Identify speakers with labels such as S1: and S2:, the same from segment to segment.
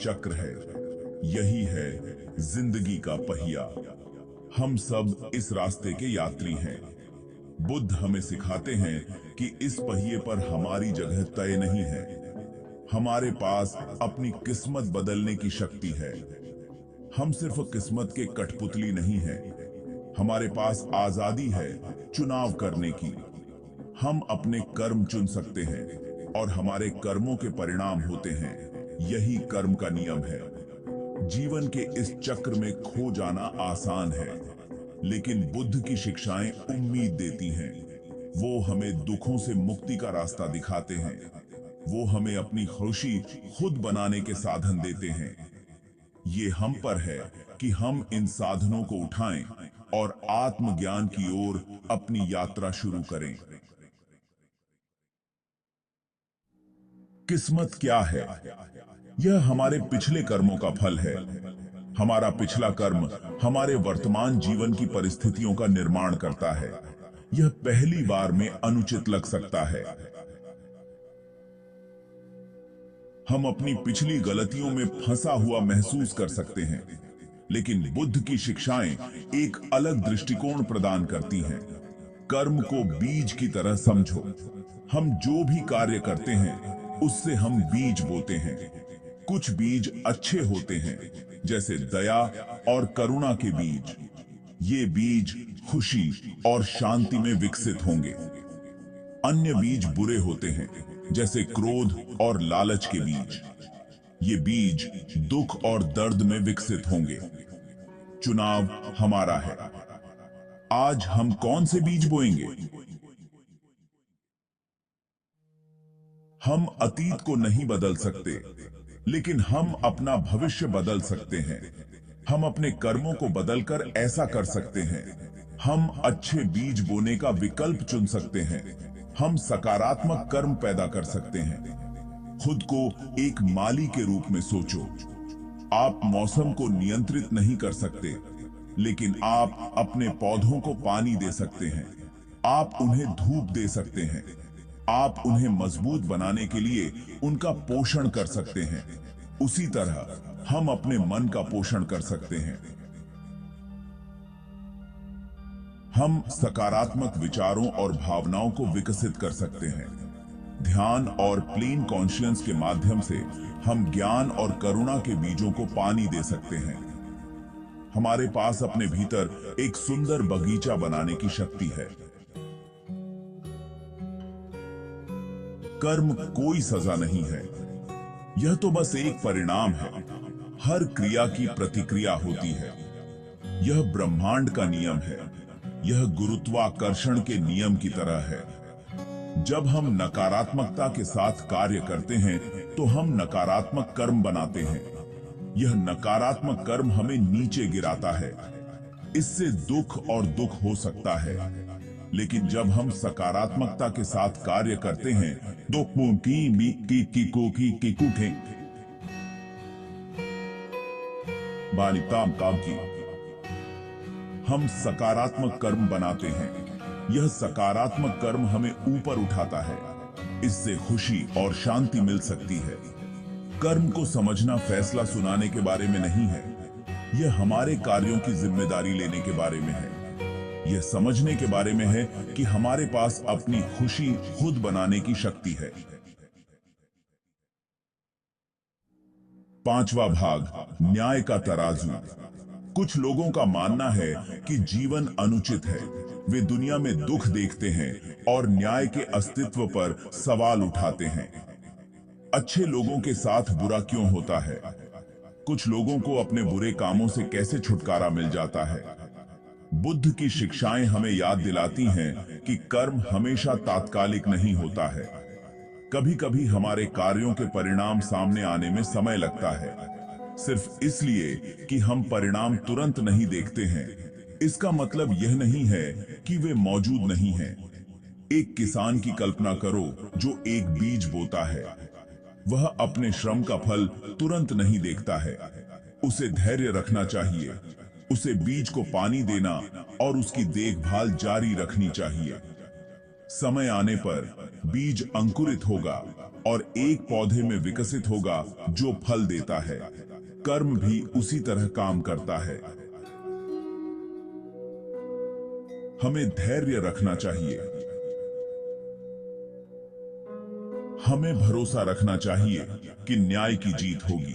S1: चक्र है। यही है जिंदगी का पहिया। हम सब इस रास्ते के यात्री हैं। बुद्ध हमें सिखाते हैं कि इस पहिए पर हमारी जगह तय नहीं है। हमारे पास अपनी किस्मत बदलने की शक्ति है। हम सिर्फ किस्मत के कठपुतली नहीं हैं। हमारे पास आजादी है चुनाव करने की। हम अपने कर्म चुन सकते हैं और हमारे कर्मों के परिणाम होते हैं। यही कर्म का नियम है। जीवन के इस चक्र में खो जाना आसान है, लेकिन बुद्ध की शिक्षाएं उम्मीद देती हैं। वो हमें दुखों से मुक्ति का रास्ता दिखाते हैं। वो हमें अपनी खुशी खुद बनाने के साधन देते हैं। ये हम पर है कि हम इन साधनों को उठाएं और आत्मज्ञान की ओर अपनी यात्रा शुरू करें। किस्मत क्या है? यह हमारे पिछले कर्मों का फल है। हमारा पिछला कर्म हमारे वर्तमान जीवन की परिस्थितियों का निर्माण करता है। यह पहली बार में अनुचित लग सकता है। हम अपनी पिछली गलतियों में फंसा हुआ महसूस कर सकते हैं, लेकिन बुद्ध की शिक्षाएं एक अलग दृष्टिकोण प्रदान करती हैं। कर्म को बीज की तरह समझो। हम जो भी कार्य करते हैं, उससे हम बीज बोते हैं। कुछ बीज अच्छे होते हैं, जैसे दया और करुणा के बीज। ये बीज खुशी और शांति में विकसित होंगे। अन्य बीज बुरे होते हैं, जैसे क्रोध और लालच के बीज। ये बीज दुख और दर्द में विकसित होंगे। चुनाव हमारा है। आज हम कौन से बीज बोएंगे? हम अतीत को नहीं बदल सकते, लेकिन हम अपना भविष्य बदल सकते हैं। हम अपने कर्मों को बदलकर ऐसा कर सकते हैं। हम अच्छे बीज बोने का विकल्प चुन सकते हैं। हम सकारात्मक कर्म पैदा कर सकते हैं। खुद को एक माली के रूप में सोचो। आप मौसम को नियंत्रित नहीं कर सकते, लेकिन आप अपने पौधों को पानी दे सकते हैं। आप उन्हें धूप दे सकते हैं। आप उन्हें मजबूत बनाने के लिए उनका पोषण कर सकते हैं। उसी तरह हम अपने मन का पोषण कर सकते हैं। हम सकारात्मक विचारों और भावनाओं को विकसित कर सकते हैं। ध्यान और प्लेन कॉन्शियस के माध्यम से हम ज्ञान और करुणा के बीजों को पानी दे सकते हैं। हमारे पास अपने भीतर एक सुंदर बगीचा बनाने की शक्ति है। कर्म कोई सजा नहीं है, यह तो बस एक परिणाम है। हर क्रिया की प्रतिक्रिया होती है। यह ब्रह्मांड का नियम है। यह गुरुत्वाकर्षण के नियम की तरह है। जब हम नकारात्मकता के साथ कार्य करते हैं, तो हम नकारात्मक कर्म बनाते हैं। यह नकारात्मक कर्म हमें नीचे गिराता है। इससे दुख और दुख हो सकता है, लेकिन जब हम सकारात्मकता के साथ कार्य करते हैं, तो हम सकारात्मक कर्म बनाते हैं। यह सकारात्मक कर्म हमें ऊपर उठाता है। इससे खुशी और शांति मिल सकती है। कर्म को समझना फैसला सुनाने के बारे में नहीं है। यह हमारे कार्यों की जिम्मेदारी लेने के बारे में है। यह समझने के बारे में है कि हमारे पास अपनी खुशी खुद बनाने की शक्ति है। पांचवा भाग, न्याय का तराजू। कुछ लोगों का मानना है कि जीवन अनुचित है। वे दुनिया में दुख देखते हैं और न्याय के अस्तित्व पर सवाल उठाते हैं। अच्छे लोगों के साथ बुरा क्यों होता है? कुछ लोगों को अपने बुरे कामों से कैसे छुटकारा मिल जाता है? बुद्ध की शिक्षाएं हमें याद दिलाती हैं कि कर्म हमेशा तात्कालिक नहीं होता है। कभी कभी हमारे कार्यों के परिणाम सामने आने में समय लगता है, सिर्फ इसलिए कि हम परिणाम तुरंत नहीं देखते हैं। इसका मतलब यह नहीं है कि वे मौजूद नहीं हैं। एक किसान की कल्पना करो जो एक बीज बोता है। वह अपने श्रम का फल तुरंत नहीं देखता है। उसे धैर्य रखना चाहिए। उसे बीज को पानी देना और उसकी देखभाल जारी रखनी चाहिए। समय आने पर बीज अंकुरित होगा और एक पौधे में विकसित होगा जो फल देता है। कर्म भी उसी तरह काम करता है। हमें धैर्य रखना चाहिए। हमें भरोसा रखना चाहिए कि न्याय की जीत होगी।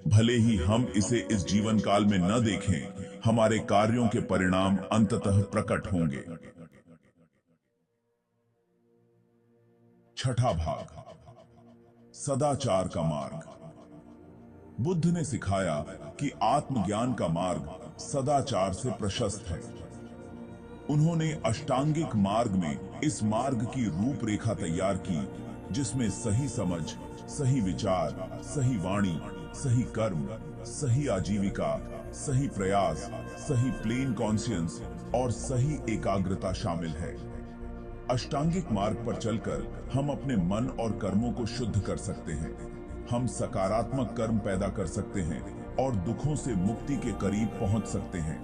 S1: भले ही हम इसे इस जीवन काल में न देखें, हमारे कार्यों के परिणाम अंततः प्रकट होंगे। छठा भाग, सदाचार का मार्ग। बुद्ध ने सिखाया कि आत्मज्ञान का मार्ग सदाचार से प्रशस्त है। उन्होंने अष्टांगिक मार्ग में इस मार्ग की रूपरेखा तैयार की, जिसमें सही समझ, सही विचार, सही वाणी, सही कर्म, सही आजीविका, सही प्रयास, सही प्लेन कॉन्शियंस और सही एकाग्रता शामिल है। अष्टांगिक मार्ग पर चलकर हम अपने मन और कर्मों को शुद्ध कर सकते हैं। हम सकारात्मक कर्म पैदा कर सकते हैं और दुखों से मुक्ति के करीब पहुंच सकते हैं।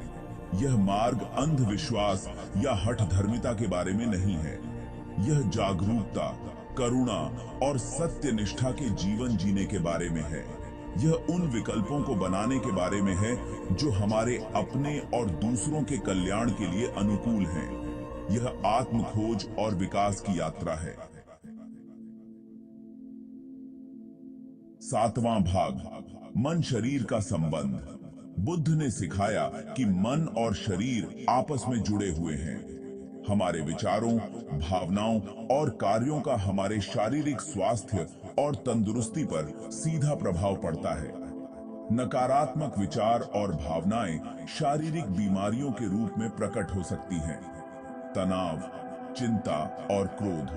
S1: यह मार्ग अंधविश्वास या हठधर्मिता के बारे में नहीं है। यह जागरूकता, करुणा और सत्यनिष्ठा के जीवन जीने के बारे में है। यह उन विकल्पों को बनाने के बारे में है जो हमारे अपने और दूसरों के कल्याण के लिए अनुकूल हैं। यह आत्म खोज और विकास की यात्रा है। सातवां भाग, मन शरीर का संबंध। बुद्ध ने सिखाया कि मन और शरीर आपस में जुड़े हुए हैं। हमारे विचारों, भावनाओं और कार्यों का हमारे शारीरिक स्वास्थ्य और तंदुरुस्ती पर सीधा प्रभाव पड़ता है। नकारात्मक विचार और भावनाएं शारीरिक बीमारियों के रूप में प्रकट हो सकती हैं। तनाव, चिंता और क्रोध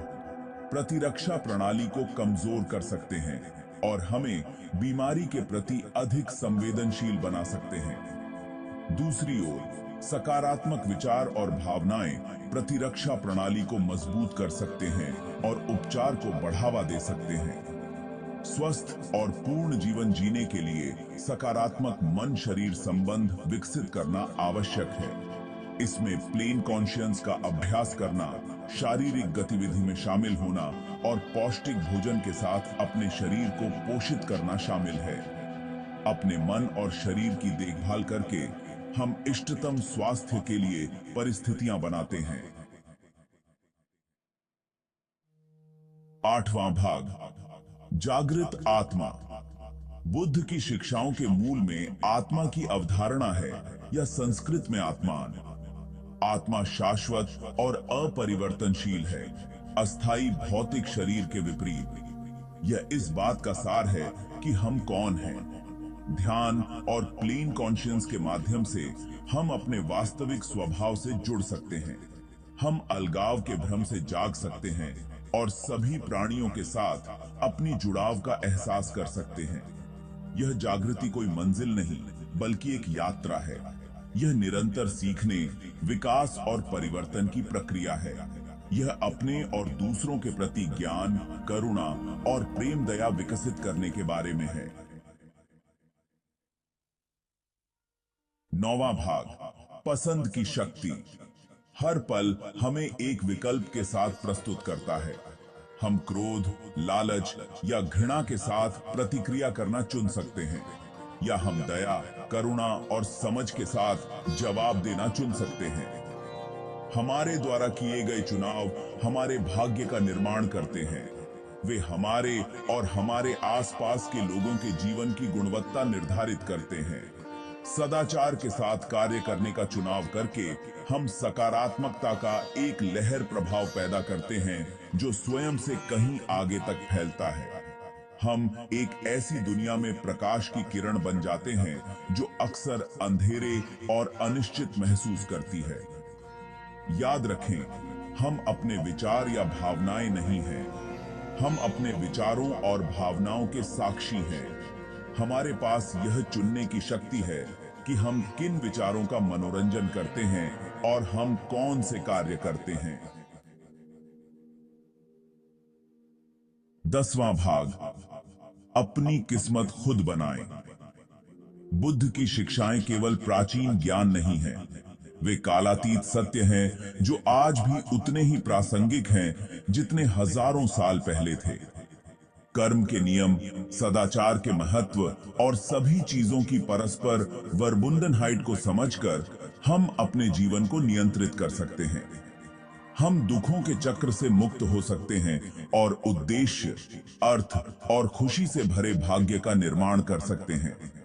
S1: प्रतिरक्षा प्रणाली को कमजोर कर सकते हैं और हमें बीमारी के प्रति अधिक संवेदनशील बना सकते हैं। दूसरी ओर, सकारात्मक विचार और भावनाएं प्रतिरक्षा प्रणाली को मजबूत कर सकते हैं और उपचार को बढ़ावा दे सकते हैं। स्वस्थ और पूर्ण जीवन जीने के लिए सकारात्मक मन शरीर संबंध विकसित करना आवश्यक है। इसमें प्लेन कॉन्शियंस का अभ्यास करना, शारीरिक गतिविधि में शामिल होना और पौष्टिक भोजन के साथ अपने शरीर को पोषित करना शामिल है। अपने मन और शरीर की देखभाल करके हम इष्टतम स्वास्थ्य के लिए परिस्थितियां बनाते हैं। आठवां भाग, जागृत आत्मा। बुद्ध की शिक्षाओं के मूल में आत्मा की अवधारणा है, या संस्कृत में आत्मान। आत्मा शाश्वत और अपरिवर्तनशील है, अस्थायी भौतिक शरीर के विपरीत। यह इस बात का सार है कि हम कौन हैं। ध्यान और प्लेन कॉन्शियंस के माध्यम से हम अपने वास्तविक स्वभाव से जुड़ सकते हैं। हम अलगाव के भ्रम से जाग सकते हैं और सभी प्राणियों के साथ अपनी जुड़ाव का एहसास कर सकते हैं। यह जागृति कोई मंजिल नहीं, बल्कि एक यात्रा है। यह निरंतर सीखने, विकास और परिवर्तन की प्रक्रिया है। यह अपने और दूसरों के प्रति ज्ञान, करुणा और प्रेम दया विकसित करने के बारे में है। नौवां भाग, पसंद की शक्ति। हर पल हमें एक विकल्प के साथ प्रस्तुत करता है। हम क्रोध, लालच या घृणा के साथ प्रतिक्रिया करना चुन सकते हैं, या हम दया, करुणा और समझ के साथ जवाब देना चुन सकते हैं। हमारे द्वारा किए गए चुनाव हमारे भाग्य का निर्माण करते हैं। वे हमारे और हमारे आसपास के लोगों के जीवन की गुणवत्ता निर्धारित करते हैं। सदाचार के साथ कार्य करने का चुनाव करके हम सकारात्मकता का एक लहर प्रभाव पैदा करते हैं, जो स्वयं से कहीं आगे तक फैलता है। हम एक ऐसी दुनिया में प्रकाश की किरण बन जाते हैं जो अक्सर अंधेरे और अनिश्चित महसूस करती है। याद रखें, हम अपने विचार या भावनाएं नहीं हैं। हम अपने विचारों और भावनाओं के साक्षी हैं। हमारे पास यह चुनने की शक्ति है कि हम किन विचारों का मनोरंजन करते हैं और हम कौन से कार्य करते हैं। 10वां भाग, अपनी किस्मत खुद बनाएं। बुद्ध की शिक्षाएं केवल प्राचीन ज्ञान नहीं है, वे कालातीत सत्य हैं जो आज भी उतने ही प्रासंगिक हैं जितने हजारों साल पहले थे। कर्म के नियम, सदाचार के महत्व और सभी चीजों की परस्पर वर्बुंडनहाइट को समझकर हम अपने जीवन को नियंत्रित कर सकते हैं। हम दुखों के चक्र से मुक्त हो सकते हैं और उद्देश्य, अर्थ और खुशी से भरे भाग्य का निर्माण कर सकते हैं।